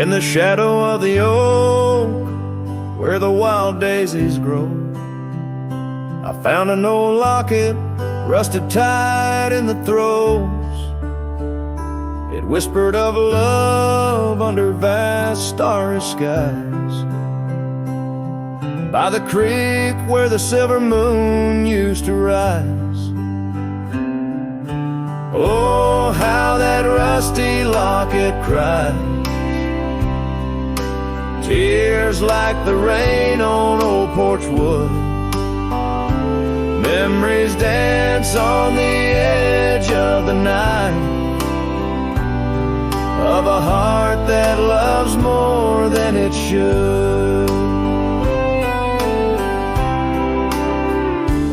In the shadow of the oak, where the wild daisies grow, I found an old locket, rusted tight in the throes. It whispered of love under vast starry skies, by the creek where the silver moon used to rise. Oh, how that rusty locket cries, tears like the rain on old porch wood. Memories dance on the edge of the night, of a heart that loves more than it should.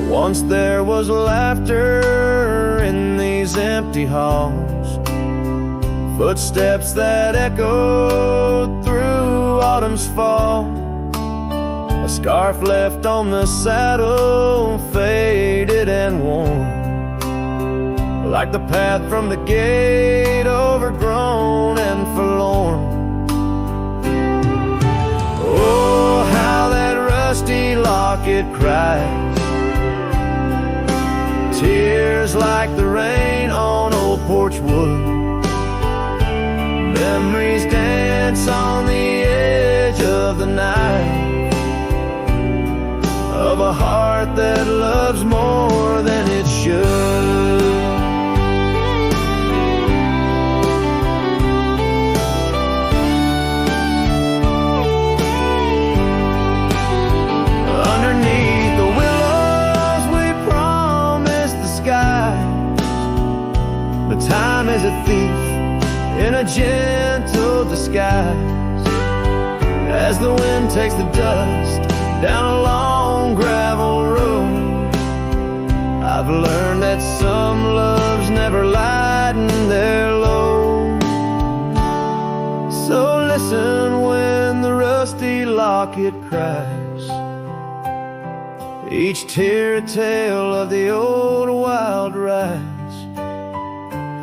Once there was laughter in these empty halls, footsteps that echoed through autumn's fall. A scarf left on the saddle, faded and worn, like the path from the gate, overgrown and forlorn. Oh, how that rusty locket cries, tears like the rain on old porch wood. Memories dance on the edge of the night, of a heart that loves more than it should. Underneath the willows we promised the skies, but time is a thief in a gentle disguise. As the wind takes the dust down a long gravel road, I've learned that some loves never lighten their load. So listen when the rusty locket cries, each tear a tale of the old wild rise,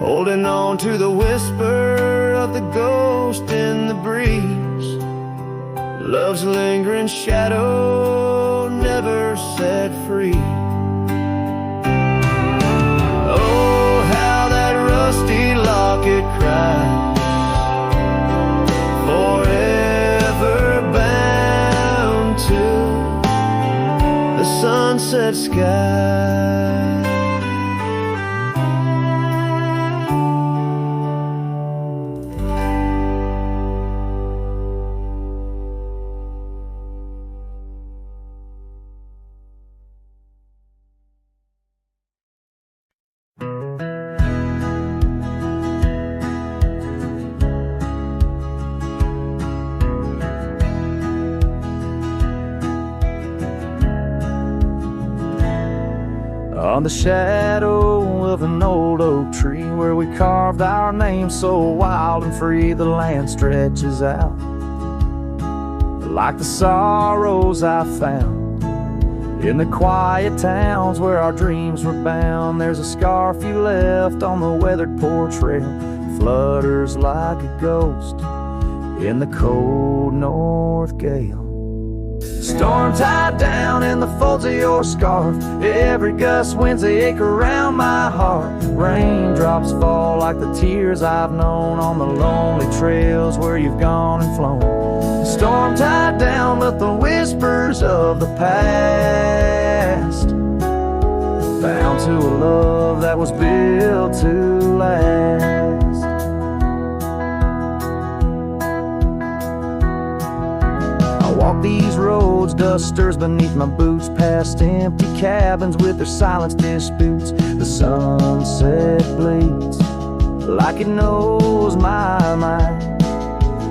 holding on to the whisper of the ghost in the breeze. Love's lingering shadow never set free. Oh, how that rusty locket cries, forever bound to the sunset sky. On the shadow of an old oak tree, where we carved our names so wild and free, the land stretches out like the sorrows I found in the quiet towns where our dreams were bound. There's a scarf you left on the weathered porch rail, flutters like a ghost in the cold north gale. Storm tied down in the folds of your scarf, every gust winds they ache around my heart. Raindrops fall like the tears I've known on the lonely trails where you've gone and flown. Storm tied down, but the whispers of the past, bound to a love that was built to last. Walk these roads, dusters beneath my boots, past empty cabins with their silence disputes. The sunset bleeds like it knows my mind,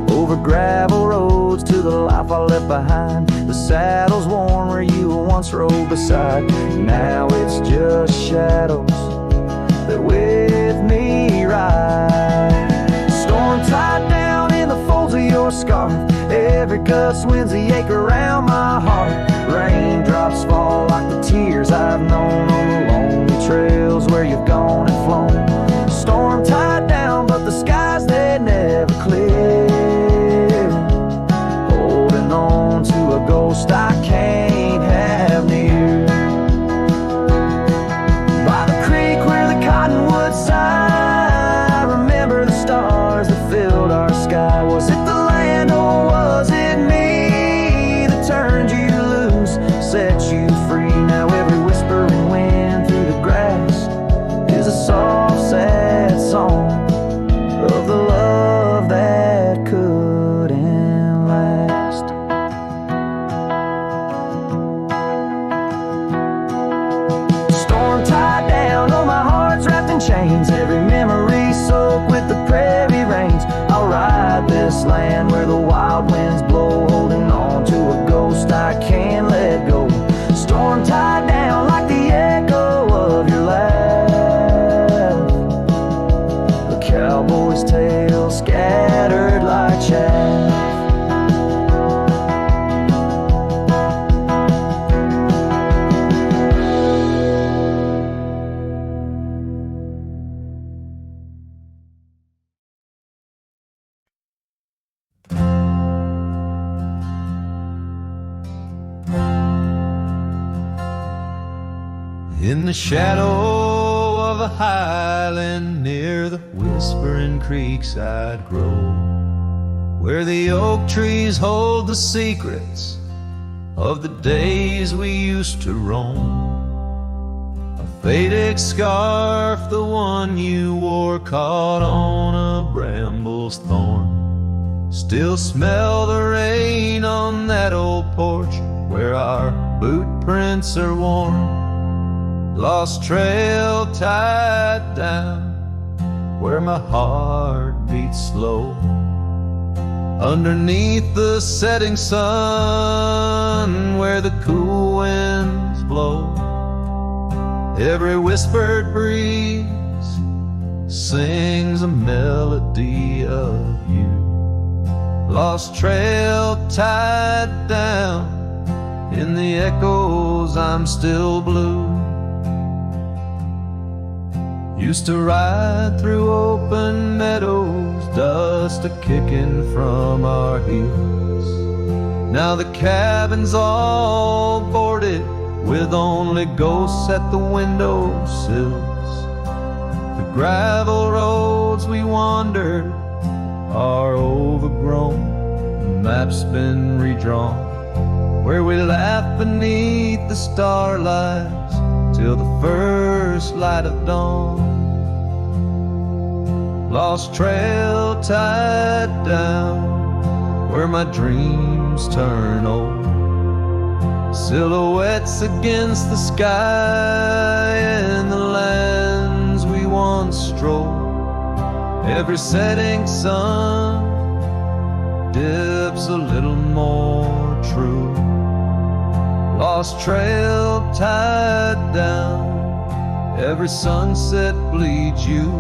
over gravel roads to the life I left behind. The saddle's worn where you once rode beside, now it's just shadows that with me ride. Storm tied down in the folds of your scarf, every gust winds the ache around my heart. Raindrops fall like the tears I've known on the lonely trails where you've gone and flown. Storm tied down, but the skies they never clear. sets you free. Now every whispering wind through the grass is a soft, sad song of the love that couldn't last. Storm tied down, oh my heart's wrapped in chains, every memory soaked with the prairie rains. I'll ride this land where the wild winds blow, holding on to a ghost I can't let go. Storm tied down like the echo of your laugh, a cowboy's tale scattered like chaff. In the shadow of a highland near the whispering creeks I'd grow, where the oak trees hold the secrets of the days we used to roam. A faded scarf, the one you wore, caught on a bramble's thorn. Still smell the rain on that old porch where our boot prints are worn. Lost trail tied down where my heart beats slow, underneath the setting sun where the cool winds blow. Every whispered breeze sings a melody of you. Lost trail tied down, in the echoes I'm still blue. Used to ride through open meadows, dust a-kicking from our heels. Now the cabin's all boarded, with only ghosts at the windowsills. The gravel roads we wandered are overgrown, the map's been redrawn, where we laugh beneath the starlights till the first light of dawn. Lost trail tied down where my dreams turn old, silhouettes against the sky and the lands we once strolled. Every setting sun dips a little more true. Lost trail tied down, every sunset bleeds you.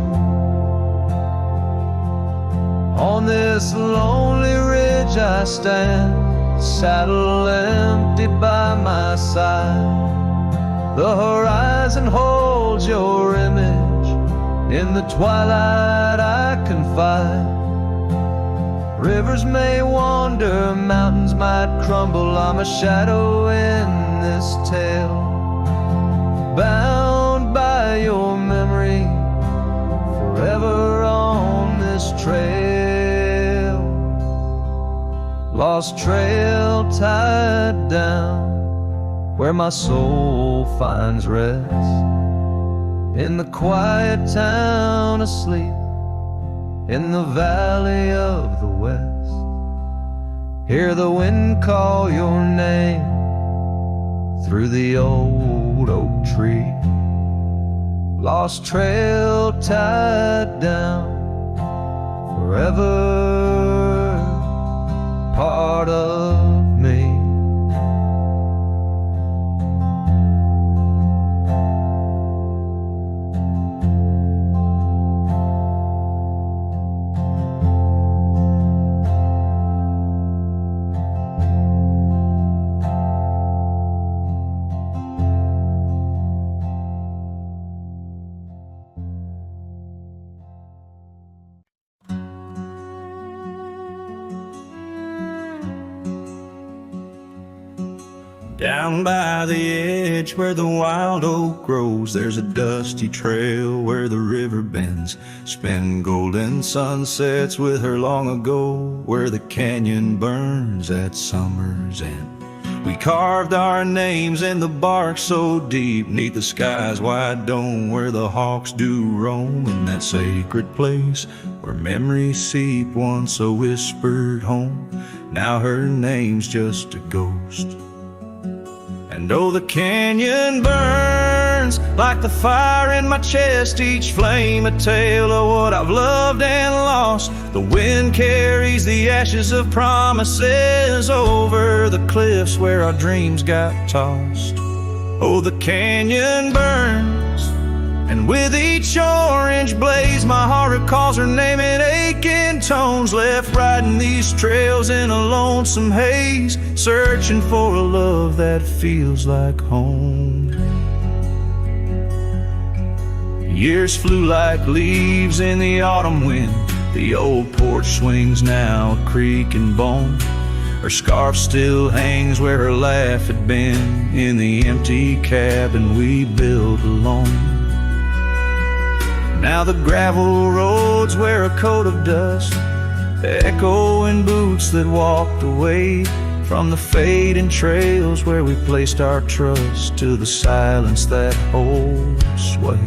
On this lonely ridge I stand, saddle empty by my side. The horizon holds your image, in the twilight I confide. Rivers may wander, mountains might crumble, I'm a shadow in this tale, bound by your memory, forever on this trail. Lost trail tied down where my soul finds rest, in the quiet town asleep, in the valley of the west. Hear the wind call your name through the old oak tree. Lost trail tied down, forever part of me. Down by the edge where the wild oak grows, there's a dusty trail where the river bends, spin golden sunsets with her long ago, where the canyon burns at summer's end. We carved our names in the bark so deep, 'neath the sky's wide dome, where the hawks do roam. In that sacred place where memories seep, once a whispered home, now her name's just a ghost. And oh, the canyon burns like the fire in my chest, each flame a tale of what I've loved and lost. The wind carries the ashes of promises over the cliffs where our dreams got tossed. Oh, the canyon burns, and with each orange blaze my heart recalls her name in aching tones, left riding these trails in a lonesome haze, searching for a love that feels like home. Years flew like leaves in the autumn wind. The old porch swings now a creak and bone. Her scarf still hangs where her laugh had been, in the empty cabin we built alone. Now the gravel roads wear a coat of dust, echoing boots that walked away from the fading trails where we placed our trust, to the silence that holds sway.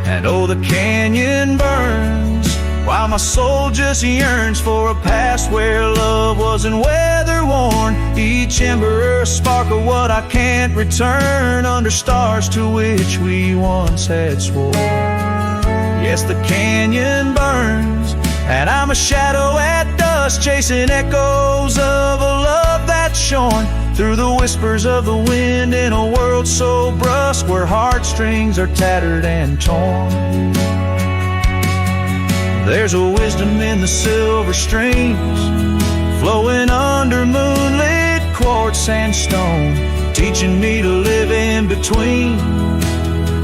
And oh, the canyon burns while my soul just yearns for a past where love wasn't weather worn, each ember a spark of what I can't return, under stars to which we once had sworn. Yes, the canyon burns, and I'm a shadow at dusk, chasing echoes of a love that's shorn through the whispers of the wind, in a world so brusque where heartstrings are tattered and torn. There's a wisdom in the silver streams flowing under moonlit quartz and stone, teaching me to live in between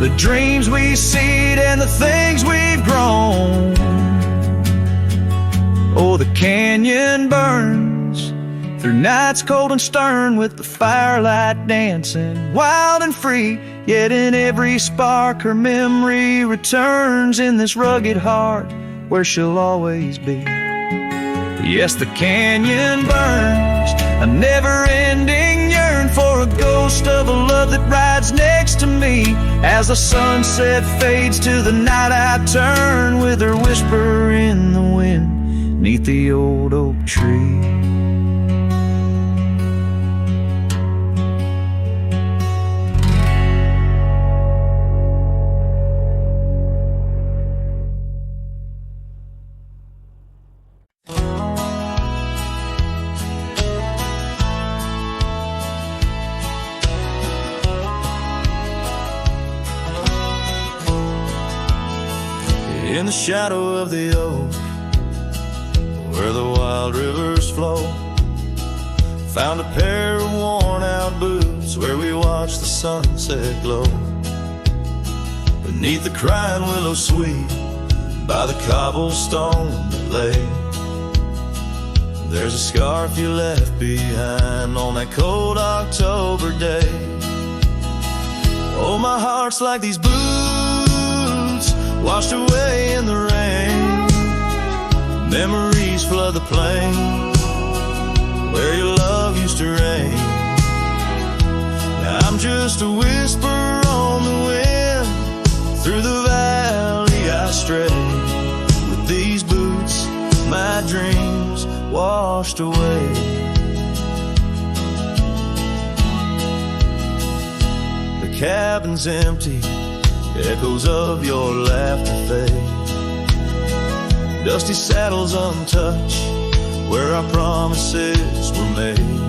the dreams we seed and the things we've grown. Oh, the canyon burns through nights cold and stern, with the firelight dancing wild and free, yet in every spark her memory returns, in this rugged heart where she'll always be. Yes, the canyon burns, a never-ending yearn for a ghost of a love that rides next to me. As the sunset fades to the night I turn, with her whisper in the wind 'neath the old oak tree. In the shadow of the oak, where the wild rivers flow, found a pair of worn out boots where we watched the sunset glow. Beneath the crying willow sweet, by the cobblestone that lay, there's a scarf you left behind on that cold October day. Oh, my heart's like these boots washed away in the rain. Memories flood the plain where your love used to reign. Now I'm just a whisper on the wind, through the valley I stray. With these boots, my dreams washed away. The cabin's empty, echoes of your laughter fade. Dusty saddles untouched, where our promises were made.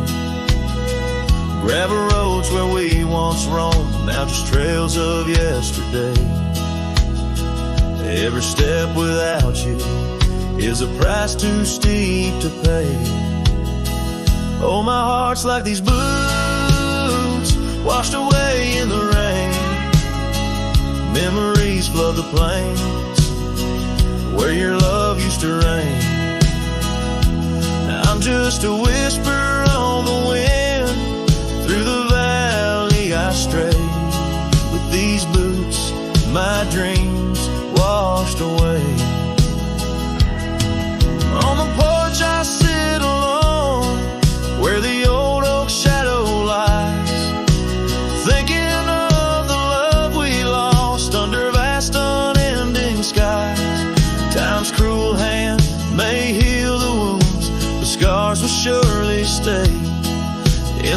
Gravel roads where we once roamed, now just trails of yesterday. Every step without you is a price too steep to pay. Oh, my heart's like these boots washed away in the rain. Memories flood the plains where your love used to reign. Now I'm just a whisper on the wind, through the valley I stray. With these boots, my dreams washed away. On the porch I sit alone, where the old oak shadows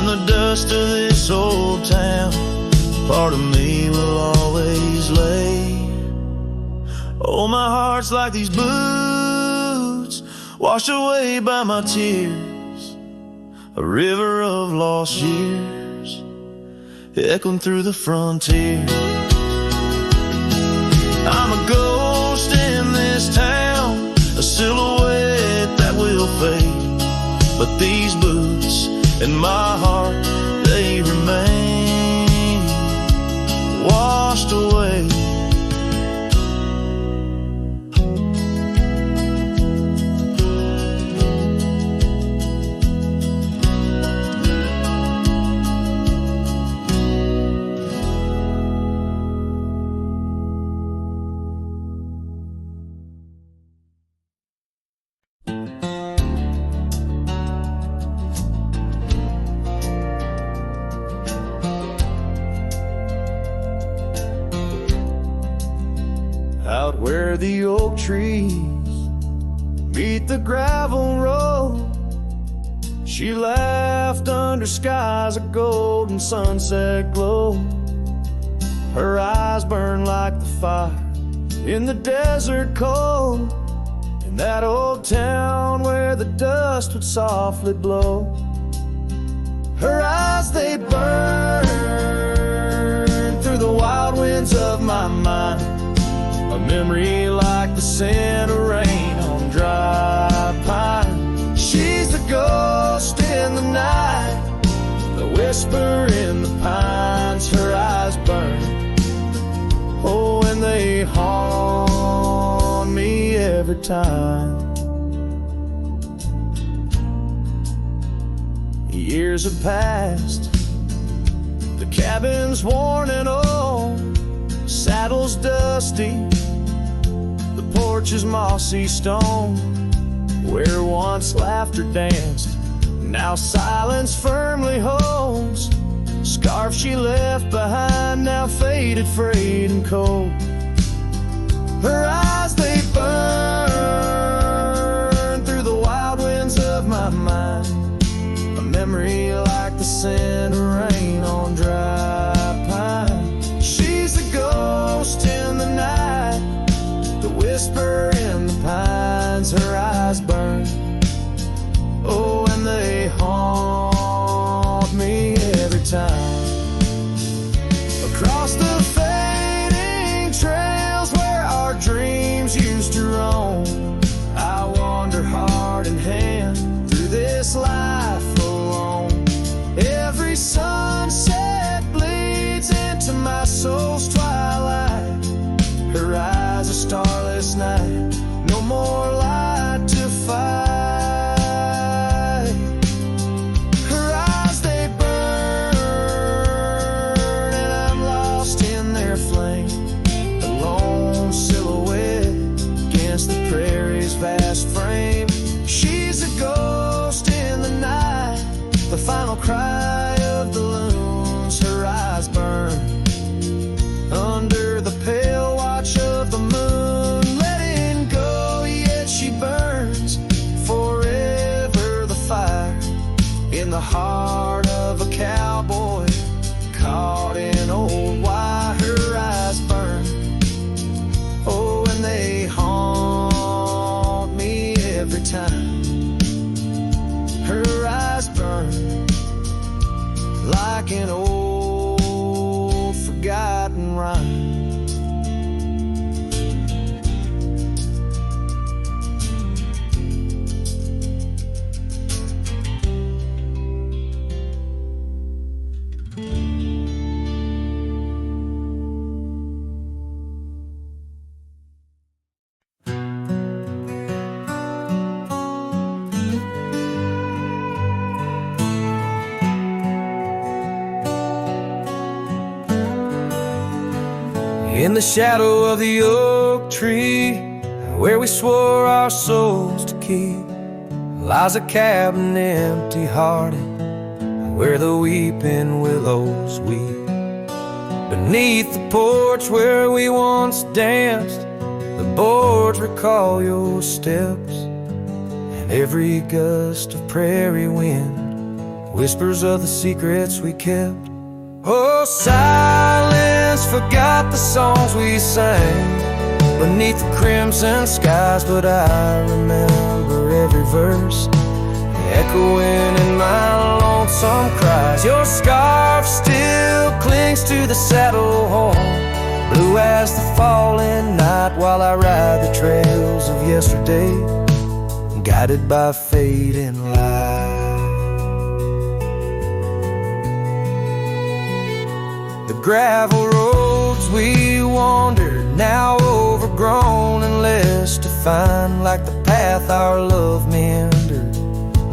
in the dust of this old town, part of me will always lay. Oh, my heart's like these boots, washed away by my tears, a river of lost years, echoing through the frontier. I'm a ghost in this town, a silhouette that will fade, but these boots and my heart, they remain washed away. Out where the oak trees meet the gravel road, she laughed under skies of golden sunset glow. Her eyes burned like the fire in the desert cold, in that old town where the dust would softly blow. Her eyes, they burn through the wild winds of my mind, a memory like the scent of rain on dry pine. She's a ghost in the night, the whisper in the pines. Her eyes burn, oh, and they haunt me every time. Years have passed, the cabin's worn and old, saddle's dusty, the porch is mossy stone. Where once laughter danced, now silence firmly holds. Scarf she left behind, now faded, frayed and cold. Her eyes, they burn through the wild winds of my mind, a memory like the scent of rain on dry pine. She's a ghost in the night, the whisper in the pines. Her eyes burn, oh, and they haunt me every time. Across the fading trails where our dreams used to roam, I wander heart in hand through this life alone. Every sunset bleeds into my soul's twilight. Her eyes, a starless night, no more light to fight. Her eyes, they burn, and I'm lost in their flame, a lone silhouette against the prairie's vast frame. She's a ghost in the night, the final cry of the loons. Her eyes burn under the pale watch of the moon, letting go, yet she burns forever. The fire in the heart of a cowboy caught in old wire. Her eyes burn, oh, and they haunt me every time. Her eyes burn like an old forgotten rhyme. In the shadow of the oak tree, where we swore our souls to keep, lies a cabin empty-hearted, where the weeping willows weep. Beneath the porch where we once danced, the boards recall your steps, and every gust of prairie wind whispers of the secrets we kept. Oh, silence forgot the songs we sang beneath the crimson skies, but I remember every verse echoing in my lonesome cries. Your scarf still clings to the saddle horn, blue as the falling night, while I ride the trails of yesterday, guided by fading light. The gravel roads we wandered, now overgrown and less defined, like the path our love meandered,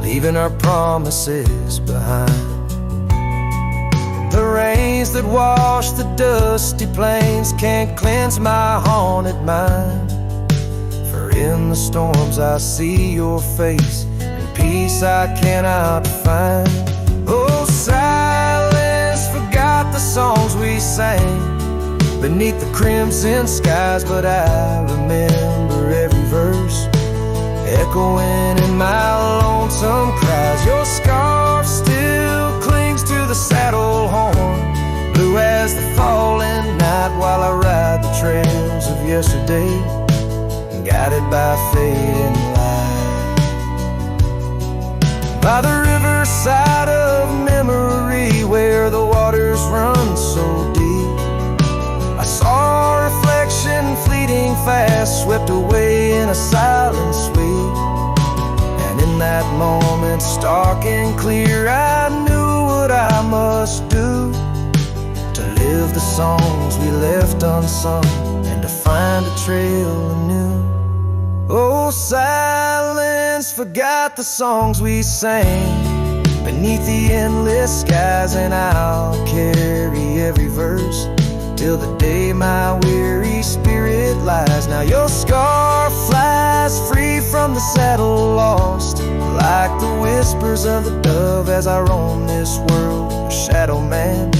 leaving our promises behind. The rains that wash the dusty plains can't cleanse my haunted mind, for in the storms I see your face, and peace I cannot find. Oh, silence forgot the songs we sang beneath the crimson skies, but I remember every verse echoing in my lonesome cries. Your scarf still clings to the saddle horn, blue as the falling night, while I ride the trails of yesterday, guided by fading light. By the riverside of memory, where the waters run so deep, I saw a reflection fleeting fast, swept away in a silent sweep. And in that moment, stark and clear, I knew what I must do to live the songs we left unsung, and to find a trail anew. Oh, silence forgot the songs we sang beneath the endless skies, and I'll carry every verse till the day my weary spirit lies. Now your scarf flies free from the saddle, lost like the whispers of the dove, as I roam this world, a shadow man,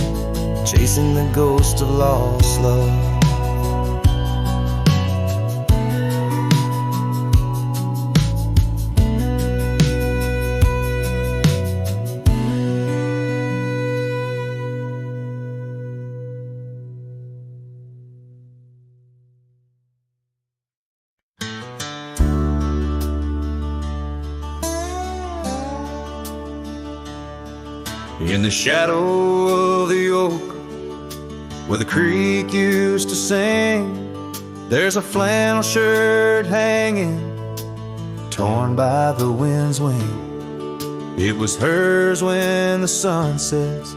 chasing the ghost of lost love. In the shadow of the oak, where the creek used to sing, there's a flannel shirt hanging, torn by the wind's wing. It was hers when the sunsets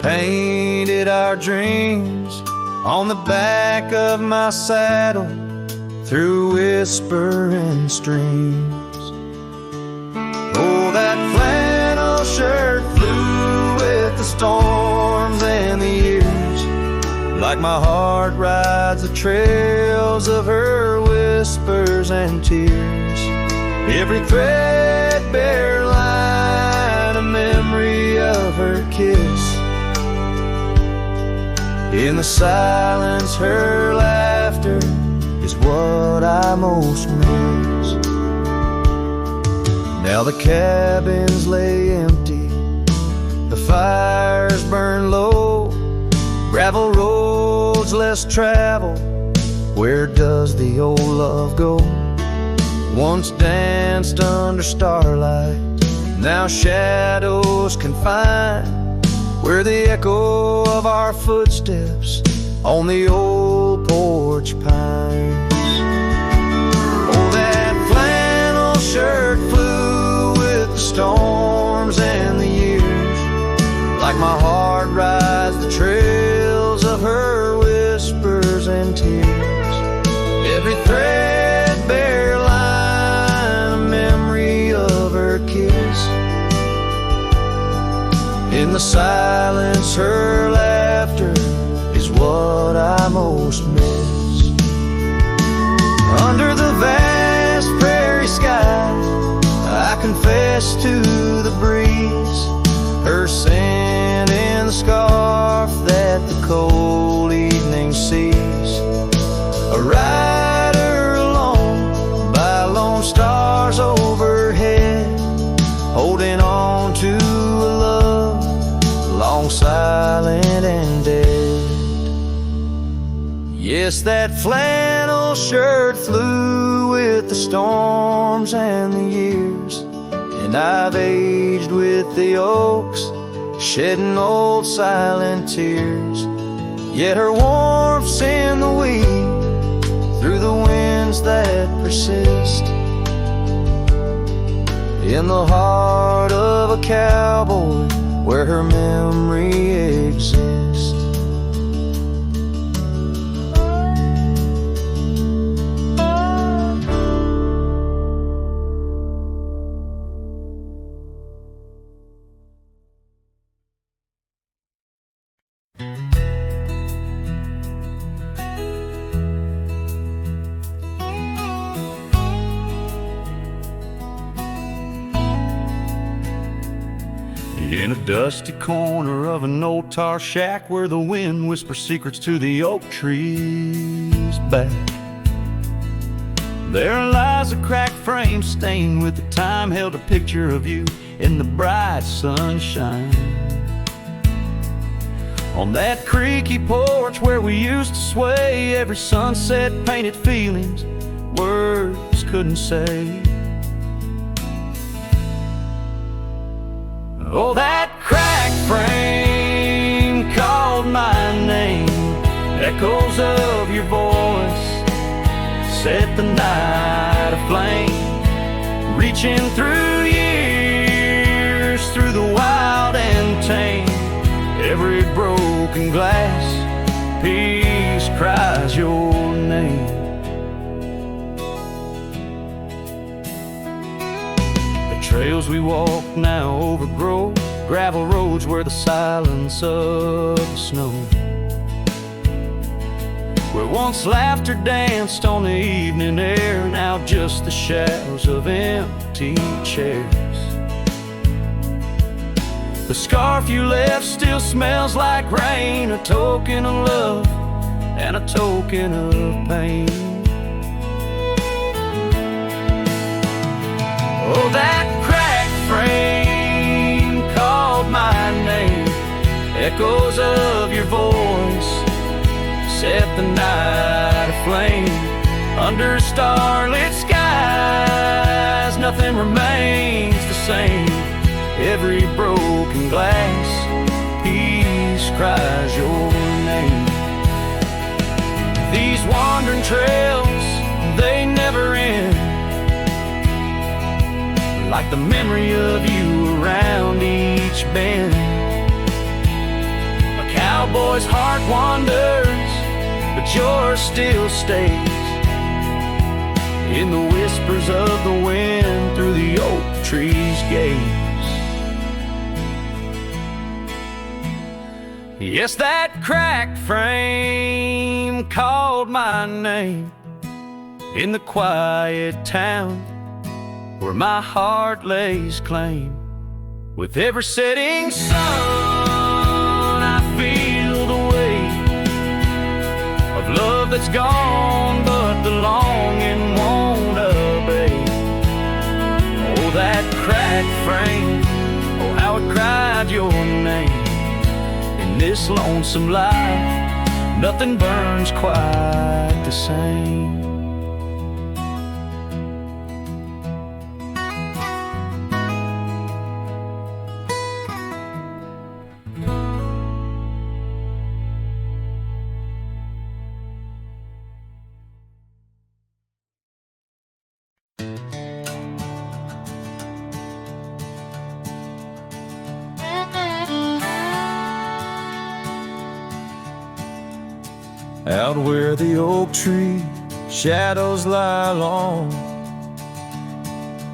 painted our dreams on the back of my saddle, through whispering streams. Oh, that flannel shirt flew with the storms and the years, like my heart rides the trails of her whispers and tears. Every threadbare line, a memory of her kiss. In the silence, her laughter is what I most miss. Now the cabins lay empty, the fires burn low, gravel roads less traveled, where does the old love go? Once danced under starlight, now shadows confine, where the echo of our footsteps on the old porch pines. Oh, that flannel shirt flew with the storms and the years, like my heart rides the trails of her whispers and tears. Every threadbare line, a memory of her kiss. In the silence, her laughter is what I most miss. Under the vast prairie sky, I confess to the breeze, her scent in the scarf that the cold evening sees. A rider alone by lone stars overhead, holding on to a silent and dead. Yes, that flannel shirt flew with the storms and the years, and I've aged with the oaks, shedding old silent tears. Yet her warmth's in the weed, through the winds that persist, in the heart of a cowboy where her memory exists. In a dusty corner of an old tar shack where the wind whispers secrets to the oak trees back, there lies a cracked frame stained with the time, held a picture of you in the bright sunshine. On that creaky porch where we used to sway, every sunset painted feelings words couldn't say. Oh, that cracked frame called my name, echoes of your voice set the night aflame, reaching through years, through the wild and tame. Every broken glass piece cries your name. Trails we walk now overgrow, gravel roads where the silence of the snow, where once laughter danced on the evening air, now just the shadows of empty chairs. The scarf you left still smells like rain, a token of love and a token of pain. Oh, that frame called my name, echoes of your voice set the night aflame. Under starlit skies, nothing remains the same. Every broken glass piece cries your name. These wandering trails, they never end, like the memory of you around each bend. A cowboy's heart wanders, but yours still stays in the whispers of the wind through the oak tree's gaze. Yes, that cracked frame called my name in the quiet town where my heart lays claim. With every setting sun, I feel the weight of love that's gone, but the longing won't abate. Oh, that cracked frame, oh, how it cried your name. In this lonesome life, nothing burns quite the same. Out where the oak tree shadows lie long,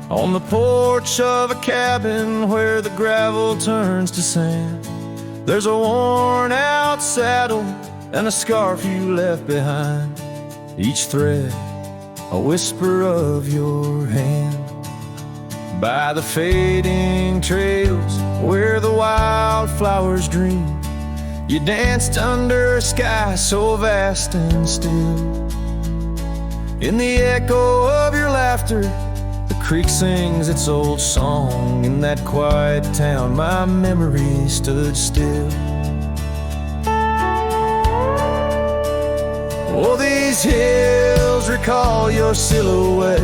on the porch of a cabin where the gravel turns to sand, there's a worn out saddle and a scarf you left behind, each thread a whisper of your hand. By the fading trails where the wildflowers dream, you danced under a sky so vast and still. In the echo of your laughter, the creek sings its old song. In that quiet town, my memory stood still. Oh, these hills recall your silhouette.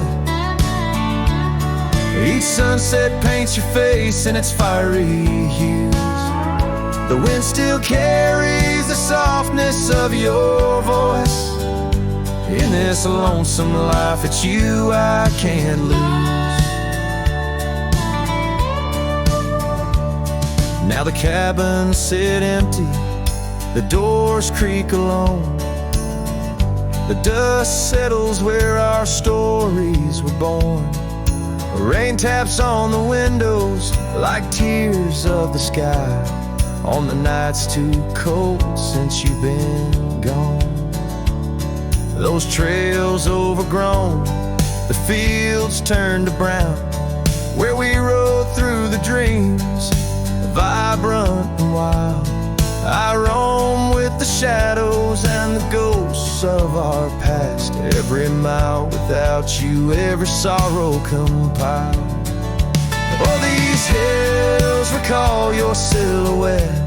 Each sunset paints your face in its fiery hues. The wind still carries the softness of your voice. In this lonesome life, it's you I can't lose. Now the cabins sit empty, the doors creak alone. The dust settles where our stories were born. Rain taps on the windows like tears of the sky on the nights too cold since you've been gone. Those trails overgrown, the fields turned to brown, where we rode through the dreams, vibrant and wild. I roam with the shadows and the ghosts of our past. Every mile without you, every sorrow compiled. Oh, these hills recall your silhouette.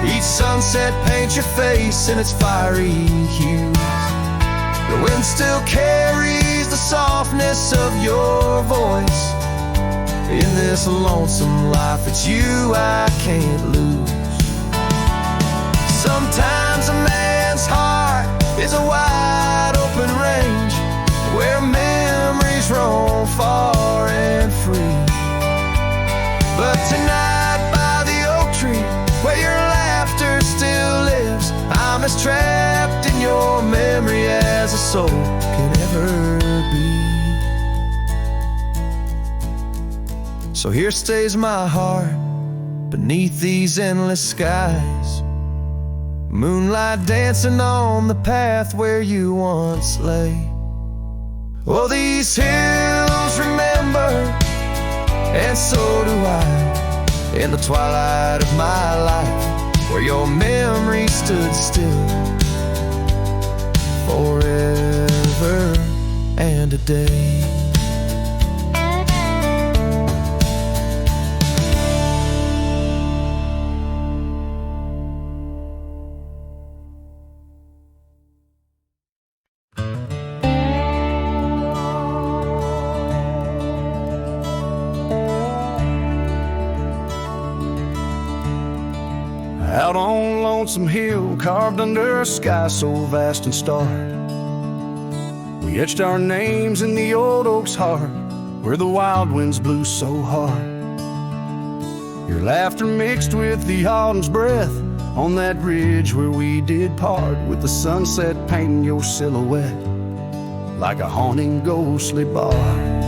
Each sunset paints your face in its fiery hues. The wind still carries the softness of your voice. In this lonesome life, it's you I can't lose. Sometimes a man's heart is a wide open range where memories roam far and free. But tonight by the oak tree, where your laughter still lives, I'm as trapped in your memory as a soul can ever be. So here stays my heart beneath these endless skies, moonlight dancing on the path where you once lay. Oh, these hills remember, and so do I. In the twilight of my life, where your memory stood still forever and a day. Out on Lonesome Hill, carved under a sky so vast and stark, we etched our names in the old oak's heart, where the wild winds blew so hard. Your laughter mixed with the autumn's breath on that ridge where we did part, with the sunset painting your silhouette like a haunting ghostly bar.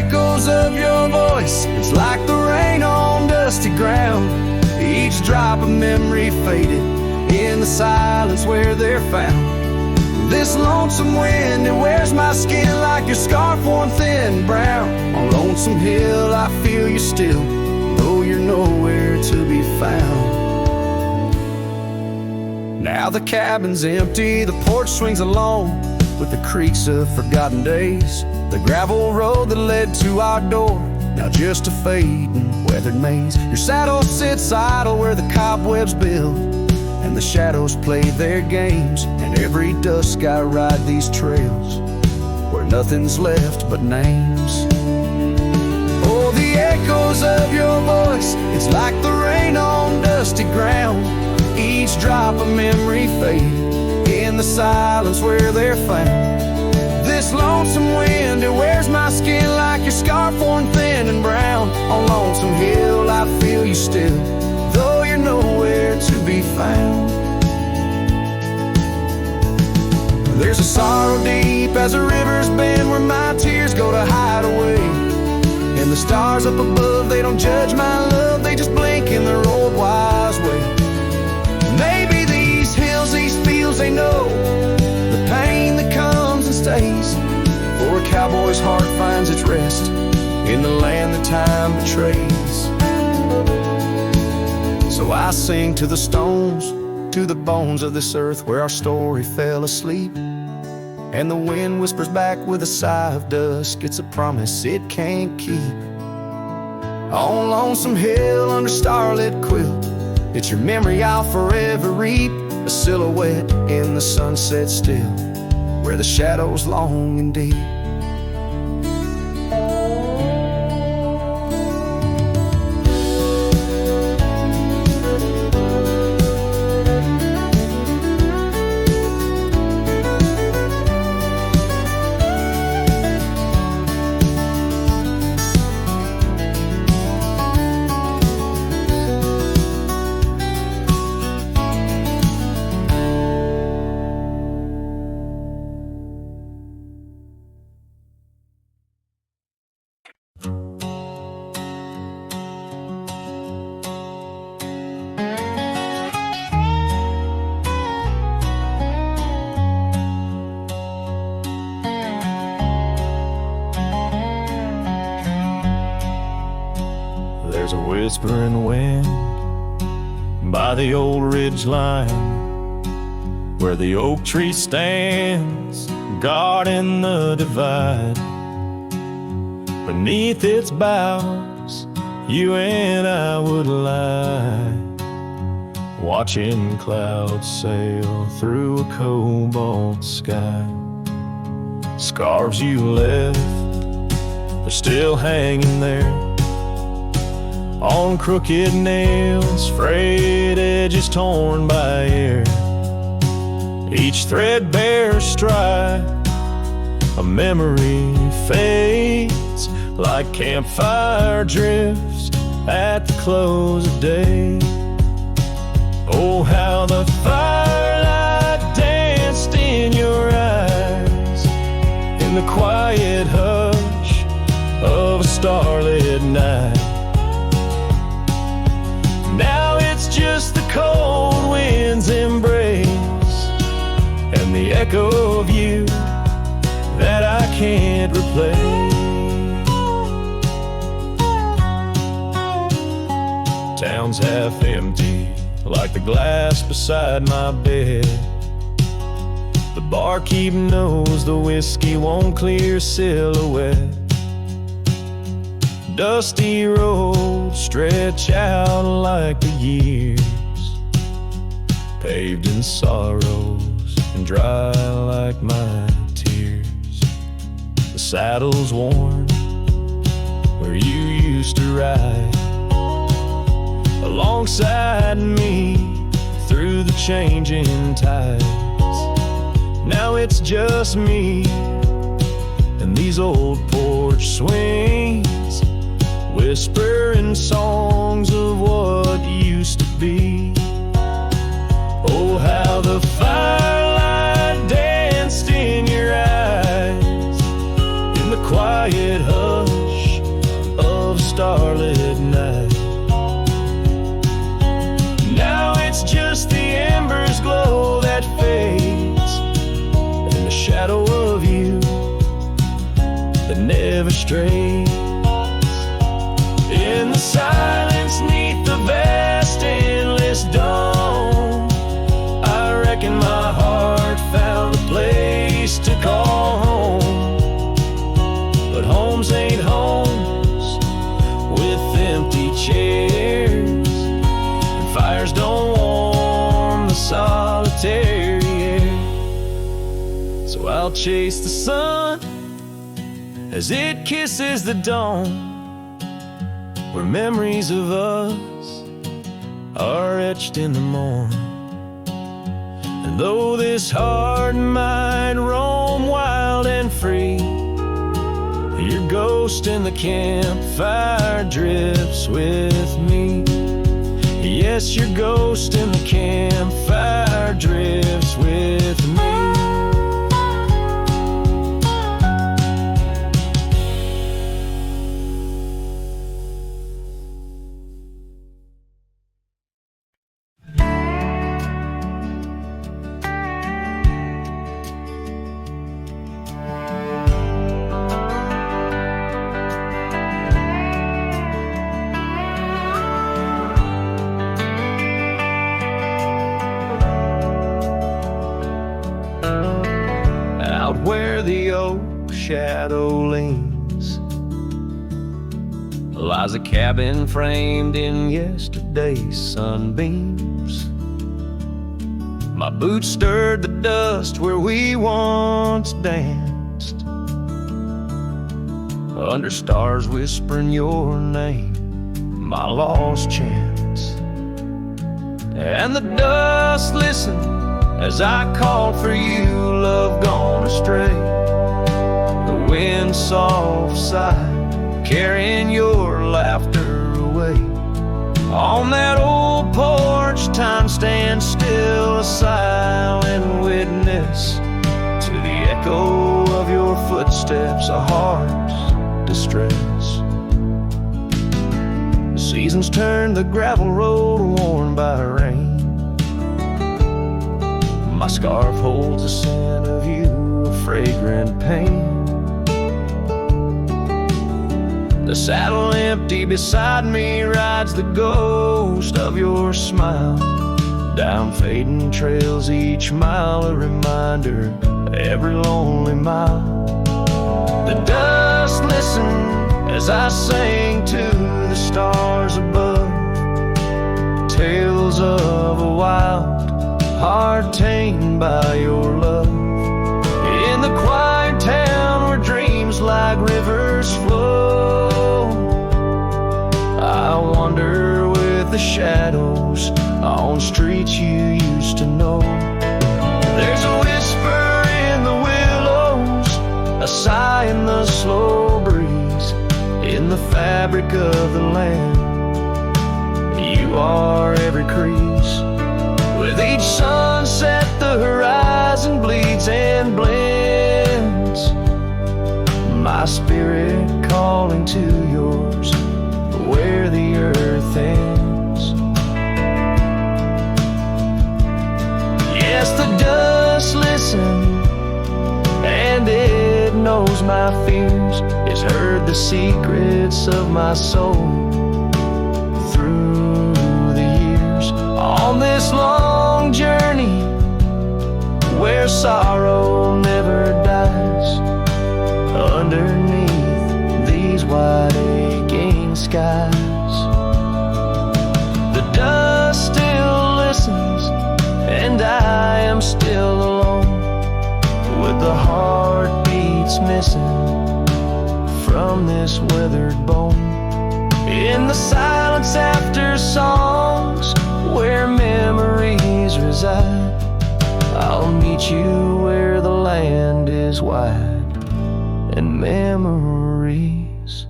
Echoes of your voice, it's like the rain on dusty ground. Each drop of memory faded in the silence where they're found. This lonesome wind, it wears my skin like your scarf worn thin brown. On Lonesome Hill I feel you still, though you're nowhere to be found. Now the cabin's empty, the porch swings alone with the creaks of forgotten days. The gravel road that led to our door, now just a fading weathered maze. Your saddle sits idle where the cobwebs build, and the shadows play their games. And every dusk I ride these trails where nothing's left but names. Oh, the echoes of your voice, it's like the rain on dusty ground. Each drop of memory faded in the silence where they're found. This lonesome wind, it wears my skin like your scarf worn thin and brown. On Lonesome Hill I feel you still, though you're nowhere to be found. There's a sorrow deep as the rivers bend, where my tears go to hide away. And the stars up above, they don't judge my love, they just blink in their old wise way. Maybe these hills, these fields, they know the pain that comes and stays. For a cowboy's heart finds its rest in the land that time betrays. So I sing to the stones, to the bones of this earth where our story fell asleep. And the wind whispers back with a sigh of dusk, it's a promise it can't keep. On Lonesome Hill under starlit quilt, it's your memory I'll forever reap, a silhouette in the sunset still, where the shadows long and deep. There's a whispering wind by the old ridge line, where the oak tree stands guarding the divide. Beneath its boughs, you and I would lie, watching clouds sail through a cobalt sky. Scarves you left, they're still hanging there, on crooked nails, frayed edges torn by air. Each threadbare stripe, a memory fades like campfire drifts at the close of day. Oh, how the firelight danced in your eyes in the quiet hush of a starlit night. Now it's just the cold wind's embrace and the echo of you that I can't replace. Town's half empty, like the glass beside my bed. The barkeep knows the whiskey won't clear silhouette. Dusty roads stretch out like the years, paved in sorrows and dry like my tears. The saddle's worn where you used to ride alongside me through the changing tides. Now it's just me and these old porch swings, whispering songs of what used to be. Oh, how the firelight danced in your eyes in the quiet hush of a starlit night. Now it's just the embers glow that fades and the shadow of you that never strays. In the silence neath the vast endless dome, I reckon my heart found a place to call home. But homes ain't homes with empty chairs, and fires don't warm the solitary air. So I'll chase the sun as it kisses the dawn, where memories of us are etched in the morn. And though this heart might roam wild and free, your ghost in the campfire drifts with me. Yes, your ghost in the campfire drifts with me. Where the oak shadow leans lies a cabin framed in yesterday's sunbeams. My boots stirred the dust where we once danced, under stars whispering your name, my lost chance. And the dust listened as I called for you, love gone astray. The wind soft sighed, carrying your laughter away. On that old porch, time stands still, a silent witness to the echo of your footsteps, a heart's distress. The seasons turn the gravel road worn by rain. My scarf holds the scent of you, a fragrant pain. The saddle empty beside me rides the ghost of your smile. Down fading trails each mile, a reminder every lonely mile. The dust listened as I sang to the stars above, tales of a wild heart tamed by your love. In the quiet town where dreams like rivers flow, I wander with the shadows on streets you used to know. There's a whisper in the willows, a sigh in the slow breeze, in the fabric of the land. You are every crease. With each sunset the horizon bleeds and blends, my spirit calling to yours where the earth ends. Yes, the dust listens and it knows my fears. It's heard the secrets of my soul through the years. On this long journey where sorrow never dies, underneath these wide aching skies, the dust still listens and I am still alone, with the heartbeats missing from this weathered bone. In the silence after songs where memories reside, I'll meet you where the land is wide and memories.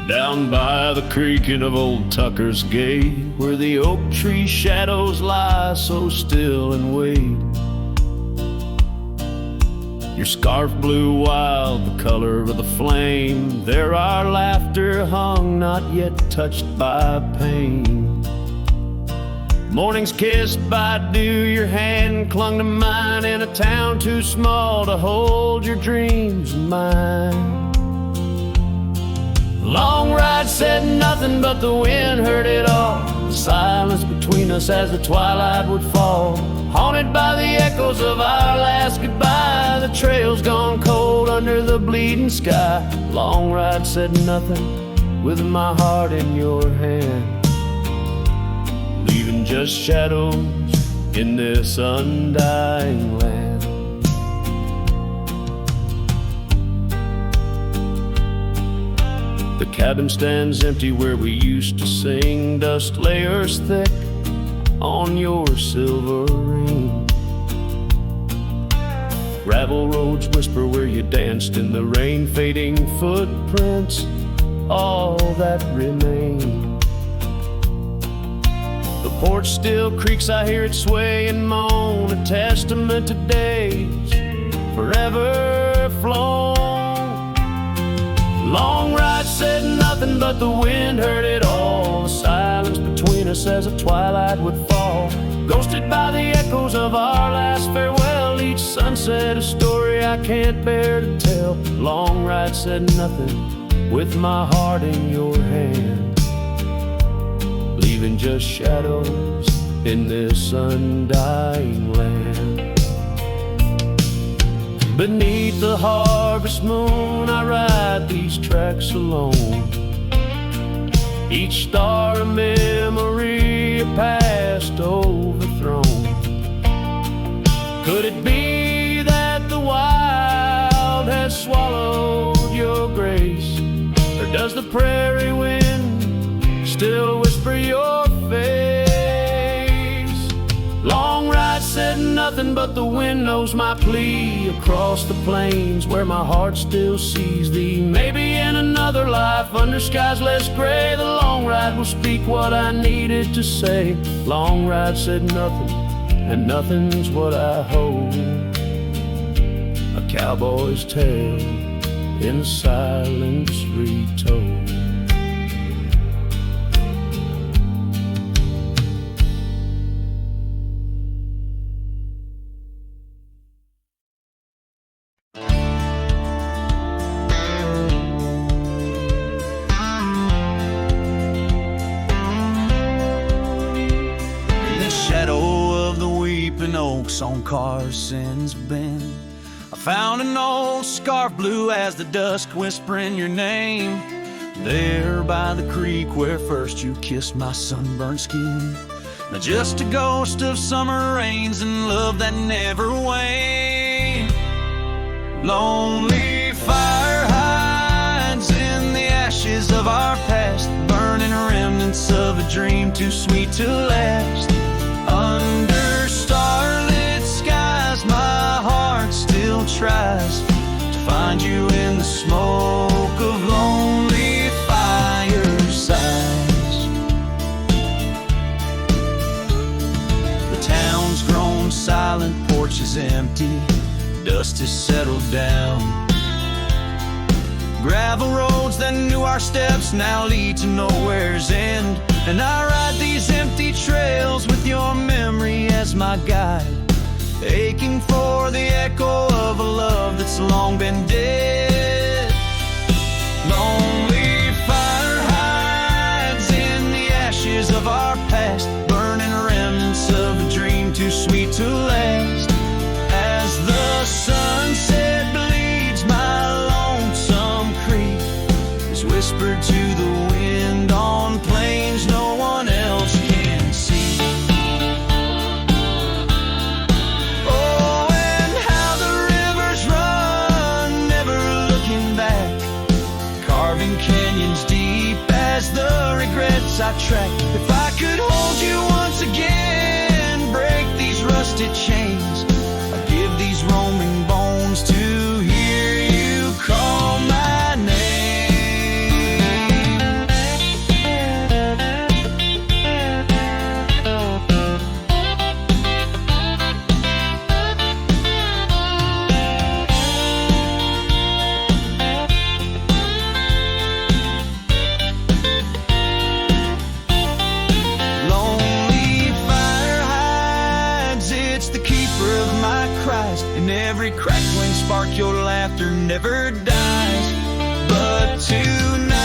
Down by the creaking of old Tucker's Gate, where the oak tree shadows lie so still and wait, your scarf blew wild, the color of the flame. There our laughter hung, not yet touched by pain. Mornings kissed by dew, your hand clung to mine, in a town too small to hold your dreams of mine. Long ride said nothing, but the wind heard it all. The silence between us as the twilight would fall, haunted by the echoes of our last goodbye. The trail's gone cold under the bleeding sky. Long ride said nothing, with my heart in your hand, leaving just shadows in this undying land. The cabin stands empty where we used to sing, dust layers thick on your silver ring. Gravel roads whisper where you danced in the rain, fading footprints, all that remain. The porch still creaks, I hear it sway and moan, a testament to days forever flown. Long ride said nothing, but the wind heard it all. The silence silence between us as the twilight would fall. Ghosted by the echoes of our last farewell, each sunset a story I can't bear to tell. Long ride said nothing, with my heart in your hand, leaving just shadows in this undying land. Beneath the harvest moon I ride these tracks alone, each star a memory, a past overthrown. Could it be that the wild has swallowed your grace? Or does the prairie wind still whisper your face? Long ride said nothing, but the wind knows my plea. Across the plains where my heart still sees thee, maybe in another life under skies less gray, the long ride will speak what I needed to say. Long ride said nothing, and nothing's what I hold. A cowboy's tale in silence retold. Oaks on Carson's Bend, I found an old scarf blue as the dusk whispering your name. There by the creek where first you kissed my sunburned skin. Now just a ghost of summer rains and love that never waned. Lonely fire hides in the ashes of our past, burning remnants of a dream too sweet to last. Under starlit skies, my heart still tries to find you in the smoke of lonely firesides. The town's grown silent, porch is empty, dust has settled down. Gravel roads that knew our steps now lead to nowhere's end. And I ride these empty trails with your memory as my guide, aching for the echo of a love that's long been dead. Lonely fire hides in the ashes of our past, burning remnants of a dream too sweet to last. As the sunset bleeds, my lonesome creek is whispered to the wind on plains no one else can see. Oh, and how the rivers run, never looking back, carving canyons deep as the regrets I track. If I could hold you once again, break these rusted chains, I'd give these roaming bones to hear you call my name. In every crackling spark, your laughter never dies. But tonight,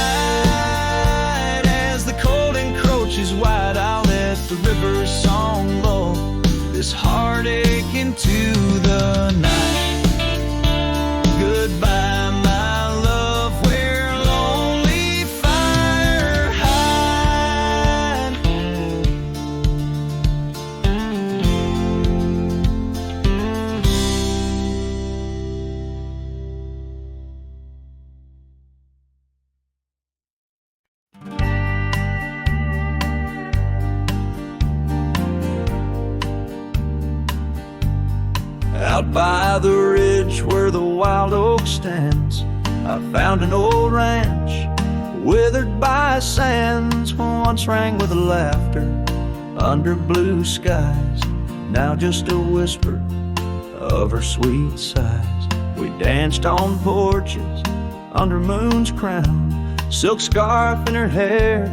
as the cold encroaches wide, I'll let the river's song lull this heartache into the night. Goodbye, my love, where lonely fire hide. Out by the ridge where the wild oak stands, I found an old ranch, withered by sands, once rang with laughter under blue skies, now just a whisper of her sweet sighs. We danced on porches under moon's crown, silk scarf in her hair,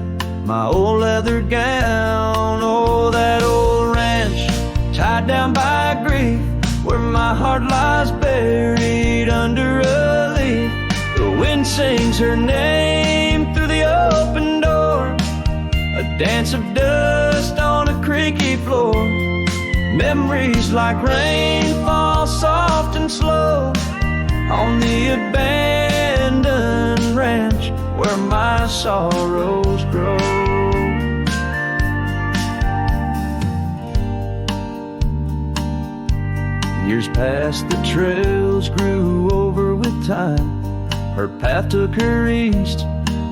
my old leather gown. Oh, that old ranch, tied down by grief, where my heart lies buried under a leaf. The wind sings her name through the open door, a dance of dust on a creaky floor. Memories like rain fall soft and slow on the abandoned ranch where my sorrows grow. Years passed, the trails grew over with time. Her path took her east,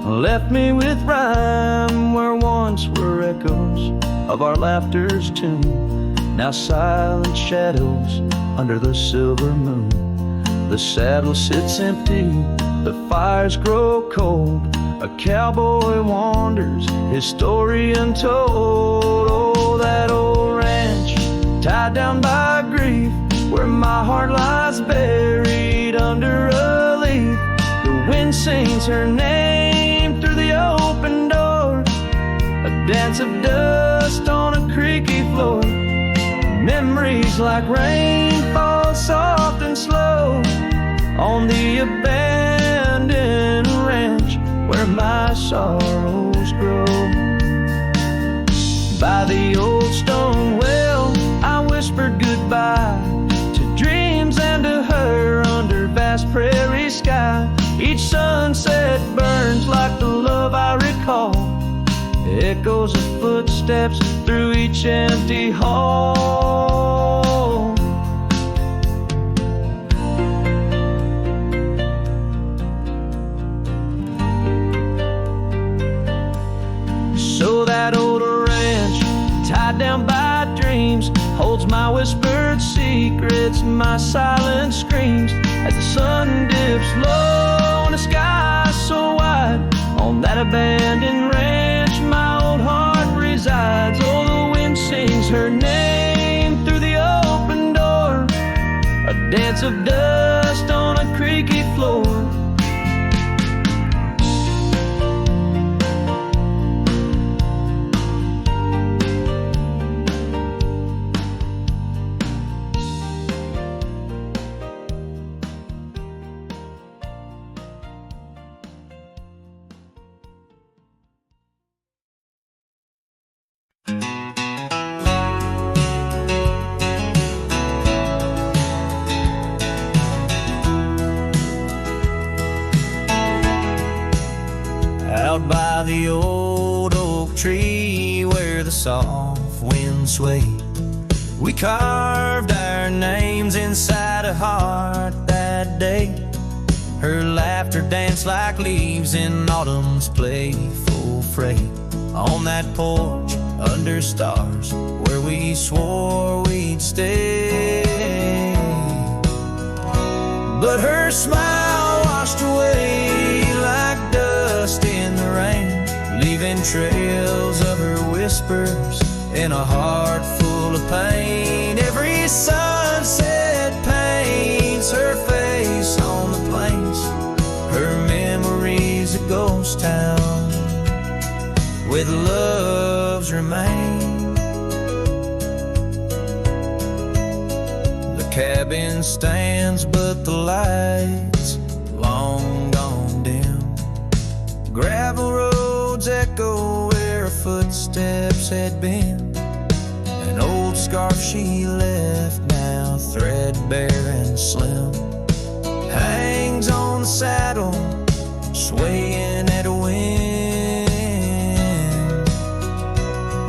left me with rhyme, where once were echoes of our laughter's tune, now silent shadows under the silver moon. The saddle sits empty, the fires grow cold, a cowboy wanders, his story untold. Oh, that old ranch, tied down by grief, where my heart lies buried under a leaf. The wind sings her name through the open door, a dance of dust on a creaky floor. Memories like rain fall soft and slow on the abandoned ranch where my sorrows grow. By the old stone well, I whispered goodbye to dreams and to her under vast prairie sky. Each sunset burns like the love I recall, echoes of footsteps through each empty hall. So that old ranch, tied down by dreams, holds my whispered secrets, my silent screams, as the sun dips low in a sky so wide. On that abandoned ranch my old heart resides. Oh, the wind sings her name through the open door, a dance of dust on a creaky floor. Out by the old oak tree where the soft wind swayed, we carved our names inside a heart that day. Her laughter danced like leaves in autumn's playful fray. On that porch under stars where we swore we'd stay. But her smile washed away like dust in the rain, leaving trails of her whispers in a heart full of pain. Every sunset paints her face on the plains, her memories a ghost town with love's remain. The cabin stands but the lights long gone dim. Gravel roads echo where her footsteps had been. An old scarf she left, now threadbare and slim, hangs on the saddle, swaying at a wind.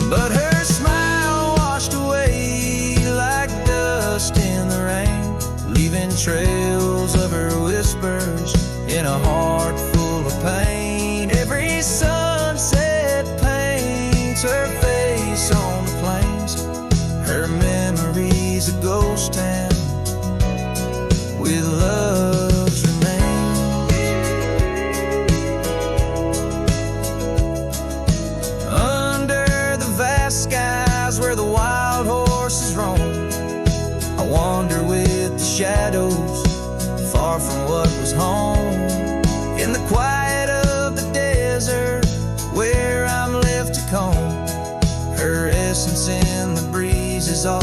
But her smile washed away like dust in the rain, leaving trails of her whispers in a heart full of pain. Every sunset paints her face on the plains, her memories a ghost town with love's remains. Under the vast skies where the wild horses roam, I wander with the shadows far from what was home. In the quiet of the desert where I'm left is all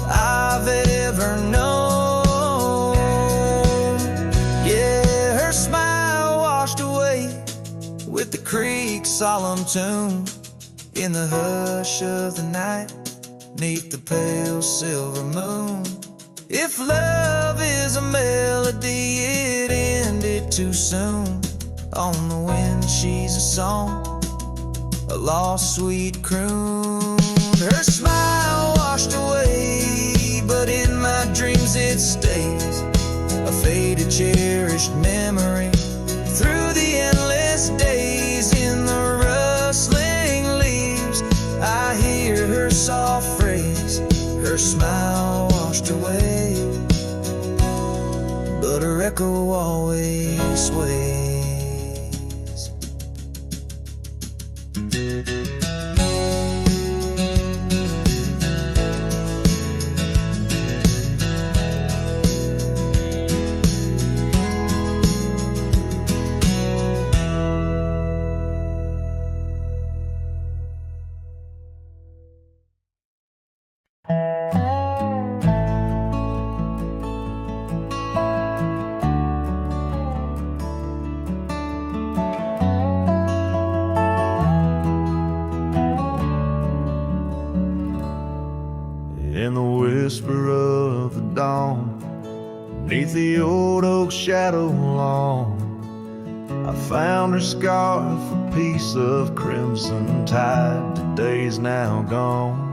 I've ever known. Yeah, her smile washed away with the creek's solemn tune. In the hush of the night, neath the pale silver moon. If love is a melody, it ended too soon. On the wind she's a song, a lost sweet croon. Her smile washed away, but in my dreams it stays, a faded cherished memory. Through the endless days, in the rustling leaves, I hear her soft phrase, her smile washed away, but her echo always sways. In the whisper of the dawn, beneath the old oak shadow long, I found her scarf, a piece of crimson tide. Today's now gone.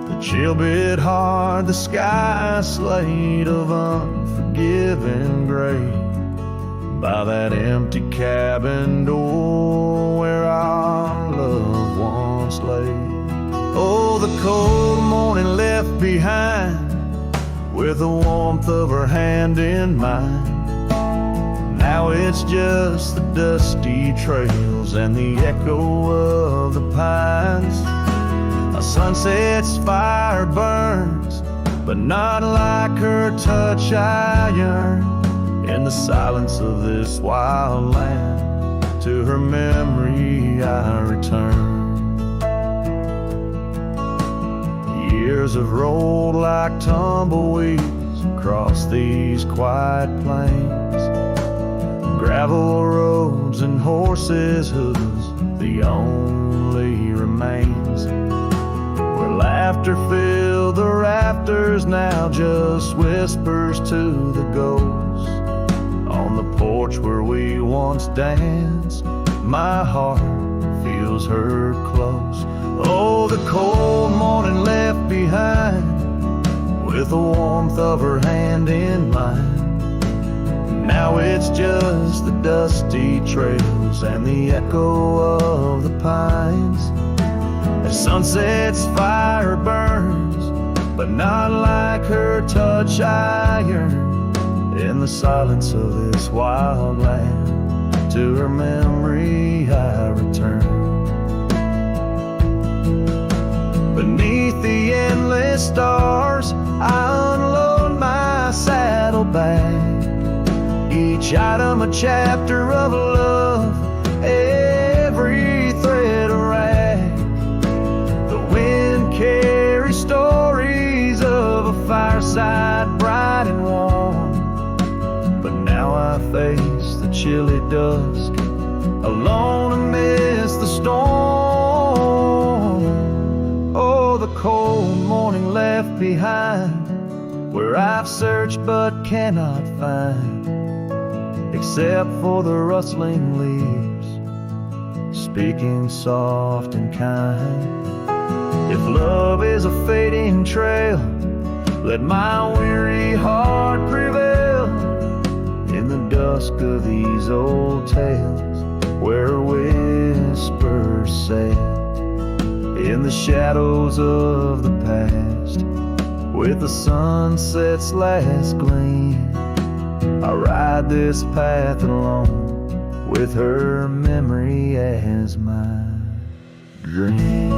The chill bit hard, the sky slate of unforgiving gray. By that empty cabin door where our loved ones lay. Oh, the cold morning left behind, with the warmth of her hand in mine. Now it's just the dusty trails and the echo of the pines. A sunset's fire burns, but not like her touch I yearn. In the silence of this wild land, to her memory I return. Years have rolled like tumbleweeds across these quiet plains. Gravel roads and horses' hooves, the only remains. Where laughter filled the rafters, now just whispers to the ghosts. On the porch where we once danced, my heart feels her close. Oh, the cold morning left behind, with the warmth of her hand in mine. Now it's just the dusty trails and the echo of the pines. As sunset's fire burns, but not like her touch I yearn. In the silence of this wild land, to her memory I return. Beneath the endless stars, I unload my saddlebag. Each item a chapter of love, every thread a rag. The wind carries stories of a fireside bright and warm. But now I face the chilly dusk, alone amidst the storm. Oh, the cold morning left behind, where I've searched but cannot find, except for the rustling leaves, speaking soft and kind. If love is a fading trail, let my weary heart prevail. In the dusk of these old tales, where whispers sail. In the shadows of the past, with the sunset's last gleam, I ride this path alone, with her memory as my dream.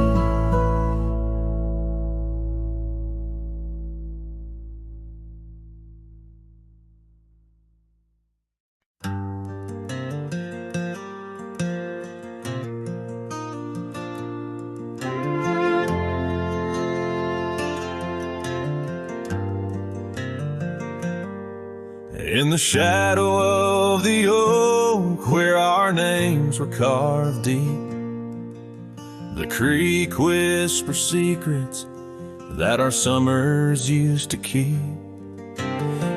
In the shadow of the oak where our names were carved deep, the creek whispers secrets that our summers used to keep.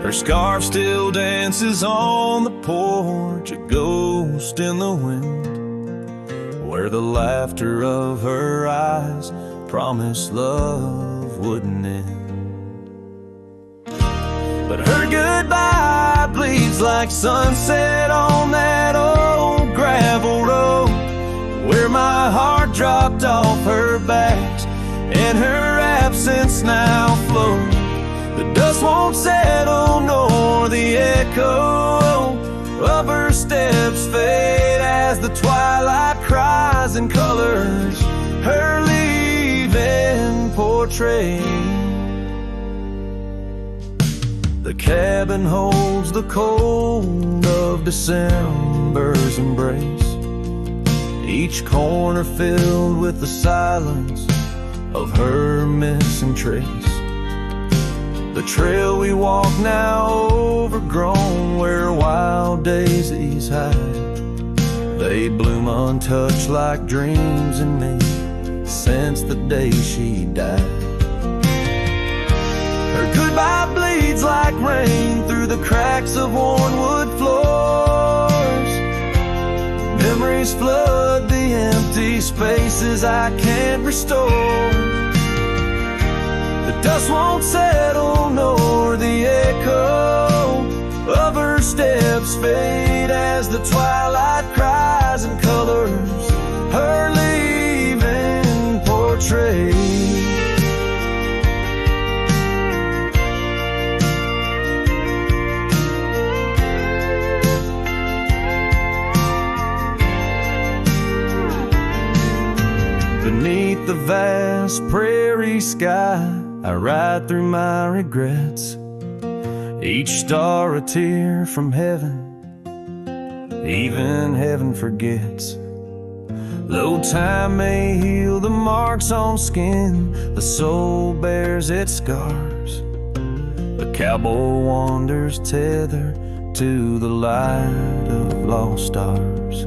Her scarf still dances on the porch, a ghost in the wind, where the laughter of her eyes promised love wouldn't end. But her goodbye bleeds like sunset on that old gravel road, where my heart dropped off her back and her absence now flows. The dust won't settle nor the echo of her steps fade as the twilight cries and colors her leaving portrait. The cabin holds the cold of December's embrace, each corner filled with the silence of her missing trace. The trail we walk now overgrown, where wild daisies hide, they bloom untouched like dreams in me since the day she died. Her goodbye bleeds like rain through the cracks of worn wood floors. Memories flood the empty spaces I can't restore. The dust won't settle nor the echo of her steps fade as the twilight cries and colors her leaving portrait. Beneath the vast prairie sky, I ride through my regrets, each star a tear from heaven, even heaven forgets. Though time may heal the marks on skin, the soul bears its scars. The cowboy wanders tethered to the light of lost stars.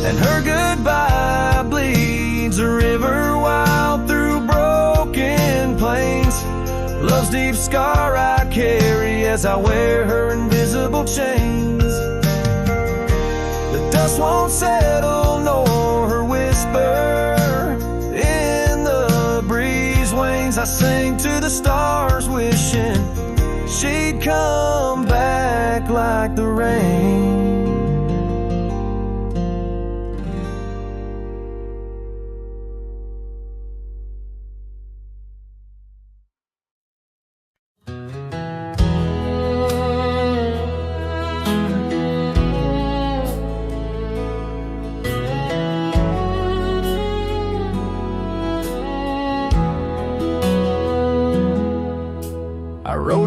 And her goodbye bleeds a river wild through broken plains, love's deep scar I carry as I wear her invisible chains. The dust won't settle nor her whisper in the breeze wings. I sing to the stars wishing she'd come back like the rain.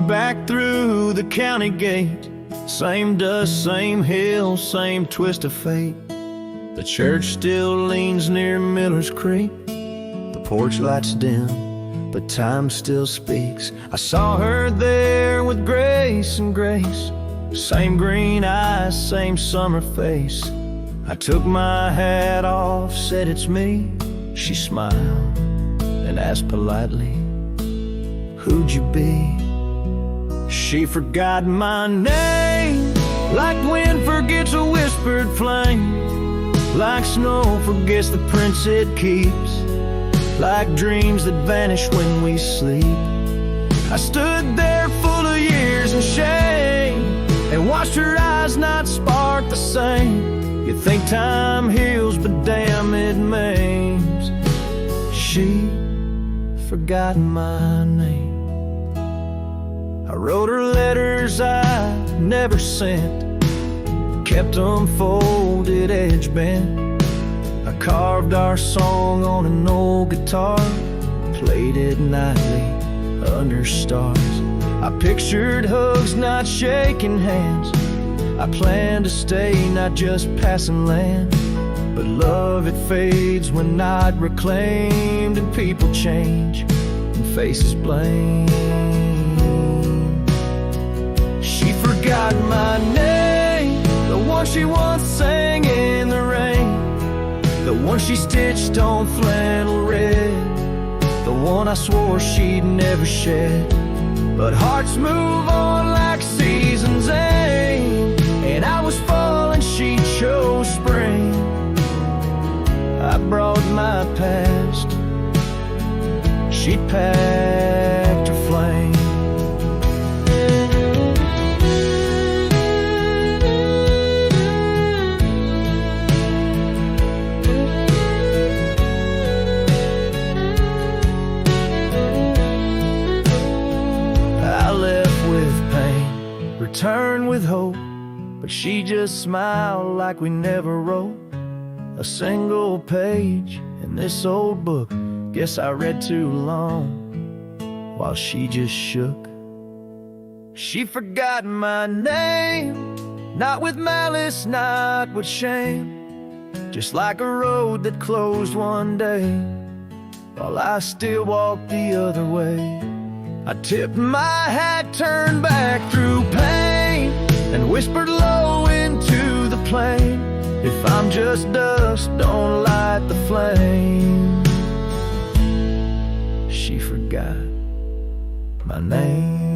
Back through the county gate, same dust, same hill, same twist of fate. The church still leans near Miller's Creek, the porch lights dim, but time still speaks. I saw her there with grace and grace, same green eyes, same summer face. I took my hat off, said it's me. She smiled and asked politely, who'd you be? She forgot my name, like wind forgets a whispered flame, like snow forgets the prints it keeps, like dreams that vanish when we sleep. I stood there full of years and shame, and watched her eyes not spark the same. You think time heals, but damn it maims. She forgot my name. I wrote her letters I never sent, kept them folded, edge bent. I carved our song on an old guitar, played it nightly under stars. I pictured hugs, not shaking hands. I planned to stay, not just passing land. But love, it fades when not reclaimed, and people change and faces blame. forgot my name, the one she once sang in the rain, the one she stitched on flannel red, the one I swore she'd never shed. But hearts move on like seasons aim, and I was fall and she chose spring. I brought my past, she packed her flame. I left with pain, returned with hope, but she just smiled like we never wrote a single page in this old book. Guess I read too long while she just shook. She forgot my name, not with malice, not with shame, just like a road that closed one day while I still walked the other way. I tipped my hat, turned back through pain, and whispered low into the plain, if I'm just dust, don't light the flame. She forgot my name.